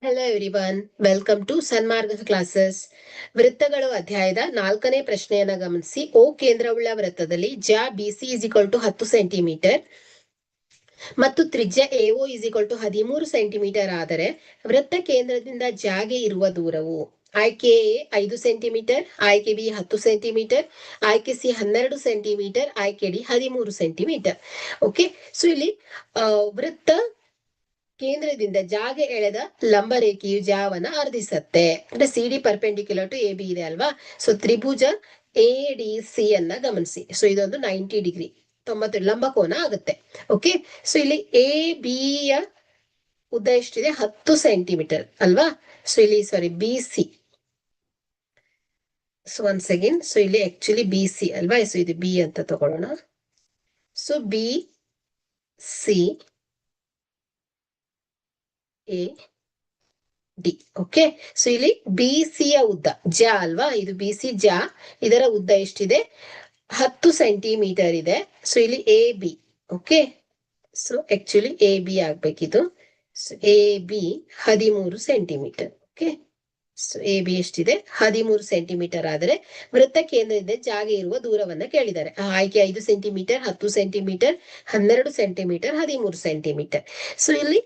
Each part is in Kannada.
Hello everyone, welcome to Sanmarga classes. ವೃತ್ತಗಳು ಅಧ್ಯಾಯದ 4ನೇ ಪ್ರಶ್ನೆಯನ್ನ ಗಮನಿಸಿ. ಓ ಕೇಂದ್ರವುಳ್ಳ ವೃತ್ತದಲ್ಲಿ ಜ್ಯಾ BC is equal to 10 centimetre ಮತ್ತು ತ್ರಿಜ್ಯ AO is equal to 13 centimetre ಆದರೆ ವೃತ್ತ ಕೇಂದ್ರದಿಂದ ಜಾಗೆ ಇರುವ ದೂರವು ಆಯ್ಕೆ ಎ 5 ಸೆಂಟಿಮೀಟರ್, ಆಯ್ಕೆ ಬಿ 10 ಸೆಂಟಿಮೀಟರ್, ಆಯ್ಕೆ ಸಿ 12 ಸೆಂಟಿಮೀಟರ್, ಆಯ್ಕೆ ಡಿ 13 ಸೆಂಟಿಮೀಟರ್. ಓಕೆ, ಸೊ ಇಲ್ಲಿ ವೃತ್ತ ಕೇಂದ್ರದಿಂದ ಜಾಗೆ ಎಳೆದ ಲಂಬ ರೇಖೆಯು ಜಾವನ್ನ ಅರ್ಧಿಸತ್ತೆ. ಅಂದ್ರೆ C D perpendicular to A B ಇದೆ ಅಲ್ವಾ. ಸೊ ತ್ರಿಭುಜ ಎ ಡಿ ಸಿ ಅನ್ನ ಗಮನಿಸಿ. ಸೊ ಇದೊಂದು 90 ಡಿಗ್ರಿ 90 ಲಂಬಕೋನ ಆಗುತ್ತೆ. ಓಕೆ, ಸೊ ಇಲ್ಲಿ ಎ ಬಿ ಯ ಉದ್ದ ಎಷ್ಟಿದೆ? 10 ಸೆಂಟಿಮೀಟರ್ ಅಲ್ವಾ. ಸೊ ಇಲ್ಲಿ B C. So one second, so ಇಲ್ಲಿ ಆಕ್ಚುಲಿ ಬಿ ಸಿ ಅಲ್ವಾ. ಸೊ ಇದು ಬಿ ಅಂತ ತಗೊಳ್ಳೋಣ. So B C A D. Okay, so ಇಲ್ಲಿ ಬಿ ಸಿ ಯ ಉದ್ದ ಜ ಅಲ್ವಾ. ಇದು ಬಿ ಸಿ ಜ, ಇದರ ಉದ್ದ ಎಷ್ಟಿದೆ? 10 ಸೆಂಟಿಮೀಟರ್ ಇದೆ. ಸೊ ಇಲ್ಲಿ A B. Okay, so actually A B ಆಗ್ಬೇಕಿದು. So A B 13 centimetre. Okay, so A B ಎಷ್ಟಿದೆ? 13 ಸೆಂಟಿಮೀಟರ್ ಆದರೆ ವೃತ್ತ ಕೇಂದ್ರದಿಂದ ಜಾಗೆ ಇರುವ ದೂರವನ್ನ ಕೇಳಿದ್ದಾರೆ. ಆಯ್ಕೆ 5 centimetre, 10 centimetre, 12 centimetre, 13 centimetre. So ಇಲ್ಲಿ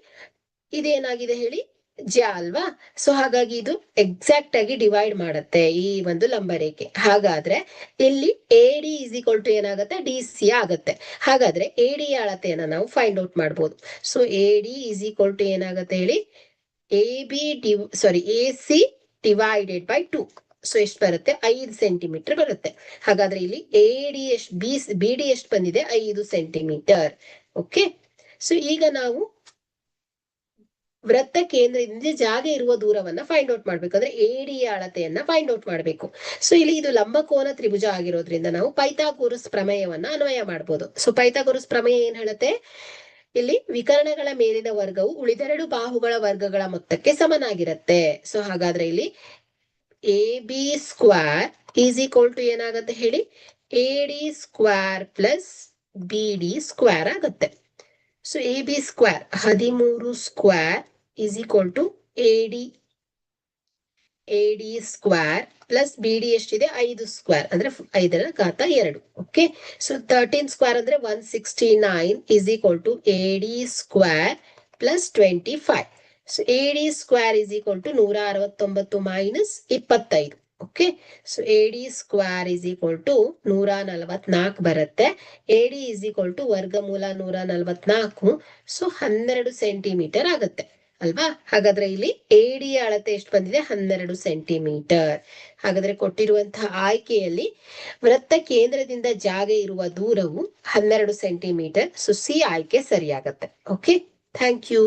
ಇದೇನಾಗಿದೆ ಹೇಳಿ? ಜ ಅಲ್ವಾ. ಸೊ ಹಾಗಾಗಿ ಇದು ಎಕ್ಸಾಕ್ಟ್ ಆಗಿ ಡಿವೈಡ್ ಮಾಡುತ್ತೆ ಈ ಒಂದು ಲಂಬ ರೇಖೆ. ಹಾಗಾದ್ರೆ ಇಲ್ಲಿ A D is equal to ಏನಾಗುತ್ತೆ? ಡಿ ಸಿ ಆಗುತ್ತೆ. ಹಾಗಾದ್ರೆ ಎ ಡಿ ಅಳತೆಯನ್ನ ನಾವು ಫೈಂಡ್ ಔಟ್ ಮಾಡ್ಬೋದು. So A D is equal to ಏನಾಗುತ್ತೆ ಹೇಳಿ? A B A C divided by 2. So ಎಷ್ಟು ಬರುತ್ತೆ? 5 ಸೆಂಟಿಮೀಟರ್ ಬರುತ್ತೆ. ಹಾಗಾದ್ರೆ ಇಲ್ಲಿ ಎ ಡಿ ಎಷ್ಟು, ಬಿ ಡಿ ಎಷ್ಟು ಬಂದಿದೆ? 5 ಸೆಂಟಿಮೀಟರ್. ಓಕೆ, ಸೊ ಈಗ ನಾವು ವೃತ್ತ ಕೇಂದ್ರದಿಂದ ಜಾಗೆ ಇರುವ ದೂರವನ್ನ ಫೈಂಡ್ ಔಟ್ ಮಾಡ್ಬೇಕಂದ್ರೆ ಎ ಡಿ ಅಳತೆಯನ್ನ ಫೈಂಡ್ ಔಟ್ ಮಾಡ್ಬೇಕು. ಸೊ ಇಲ್ಲಿ ಇದು ಲಂಬಕೋನ ತ್ರಿಭುಜ ಆಗಿರೋದ್ರಿಂದ ನಾವು ಪೈಥಾಗೋರಸ್ ಪ್ರಮೇಯವನ್ನ ಅನ್ವಯ ಮಾಡ್ಬೋದು. ಸೊ ಪೈಥಾಗೋರಸ್ ಪ್ರಮೇಯ ಏನ್ ಹೇಳುತ್ತೆ? ಇಲ್ಲಿ ವಿಕರ್ಣಗಳ ಮೇಲಿನ ವರ್ಗವು ಉಳಿದೆರಡು ಬಾಹುಗಳ ವರ್ಗಗಳ ಮೊತ್ತಕ್ಕೆ ಸಮನಾಗಿರುತ್ತೆ. ಸೊ ಹಾಗಾದ್ರೆ ಇಲ್ಲಿ A B square is equal to ಏನಾಗುತ್ತೆ ಹೇಳಿ? A D square plus B D square ಆಗುತ್ತೆ. So A B square 13 square is equal to A D square plus B D ಎಷ್ಟಿದೆ? 5 ಸ್ಕ್ವೇರ್ ಅಂದ್ರೆ 5ರ ಘಾತ 2. ಓಕೆ, ಸೊ 13 ಸ್ಕ್ವೇರ್ ಅಂದ್ರೆ 169 is equal to A D square plus 25. So A D square is equal to 169 minus 25. Okay, so A D square is equal to 144 ಬರುತ್ತೆ. A D is equal to ವರ್ಗಮೂಲ 144. ಸೊ 12 ಸೆಂಟಿಮೀಟರ್ ಆಗುತ್ತೆ ಅಲ್ವಾ. ಹಾಗಾದ್ರೆ ಇಲ್ಲಿ ಎ ಡಿ ಅಳತೆ ಎಷ್ಟು ಬಂದಿದೆ? 12 ಸೆಂಟಿಮೀಟರ್. ಹಾಗಾದ್ರೆ ಕೊಟ್ಟಿರುವಂತಹ ಆಯ್ಕೆಯಲ್ಲಿ ವೃತ್ತ ಕೇಂದ್ರದಿಂದ ಜಾಗೆ ಇರುವ ದೂರವು 12 ಸೆಂಟಿಮೀಟರ್. ಸೊ ಸಿ ಆಯ್ಕೆ ಸರಿಯಾಗತ್ತೆ. Okay, thank you.